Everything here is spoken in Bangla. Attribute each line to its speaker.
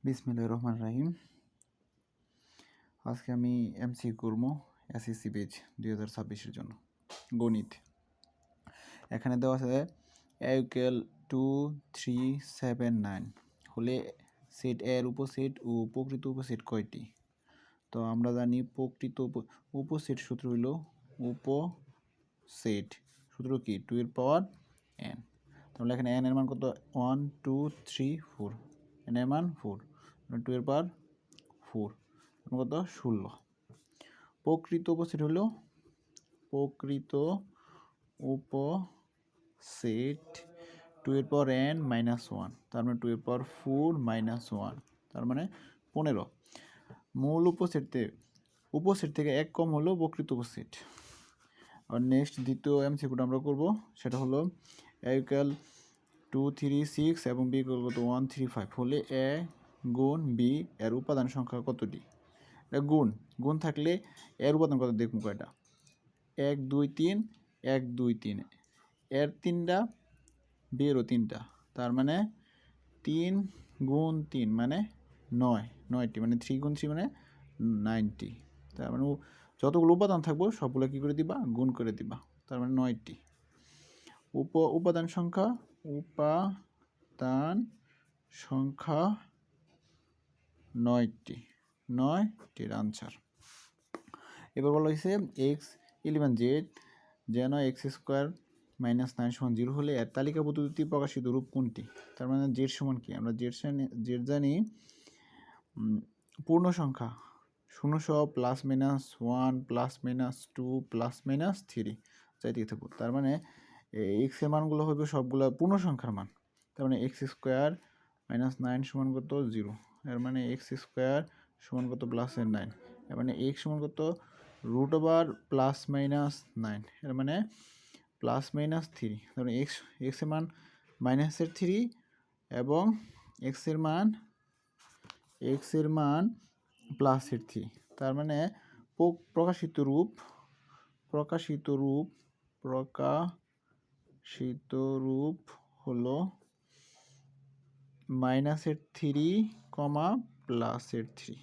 Speaker 1: বিসমিল্লাহির রহমানির রহিম। আজকে আমি এমসি করব এসএসসি বেজ 2026-এর জন্য গণিত। এখানে দেওয়া আছে a = 2 3 7 9 হলে সেট এর উপসেট ও প্রকৃত উপসেট কয়টি? তো আমরা জানি প্রকৃত উপসেট সূত্র হইল উপসেট সূত্র কি 2 এর পাওয়ার n। তাহলে এখানে n এর মান কত? 1 2 3 4, n এর মান 4, 2 এর পাওয়ার 4 কত? 16। প্রকৃত উপসেট হলো প্রকৃত উপসেট 2 এর পাওয়ার n - 1, তার মানে 2 এর পাওয়ার 4 - 1, তার মানে 15। মূল উপসেট থেকে এক কম হলো প্রকৃত উপসেট। আর নেক্সট দ্বিতীয় এমসিকিউটা আমরা করব, সেটা হলো a = 2 3 6 এবং b = 1 3 5 হলে a গুণ b এর উপাদান সংখ্যা কতটি? এটা গুণ থাকলে এর উপাদান কত দেখুন কয়টা? 1 2 3 1 2 3, এর 3টা b এরও 3টা, তার মানে 3 গুণ 3 মানে 9টি, মানে 3 গুণ 3 মানে 90। তার মানে যতগুলো উপাদান থাকবো সবগুলো কি করে দিবা? গুণ করে দিবা, তার মানে 9টি। উপাদান সংখ্যা 9টির আনসার। এবার বলা হয়েছে x11z যেন x² - 9 = 0 হলে এর তালিকা পদ্ধতি প্রকাশিত রূপ কোনটি? তার মানে জেড সমান কি? আমরা জেড জানি পূর্ণ সংখ্যা 0 +-1 +-2 +-3 চাইতে থাকবো। তার মানে x এর মানগুলো হবে সবগুলো পূর্ণ সংখ্যার মান। তার মানে x² - 9 = কত? 0। এর মানে x² = কত? +9। এর মানে x সমান কত? √+-9। এর মানে +-3। তাহলে x এর মান -3 এবং x এর মান +3। তার মানে প্রকাশিত রূপ হলো -3, +3।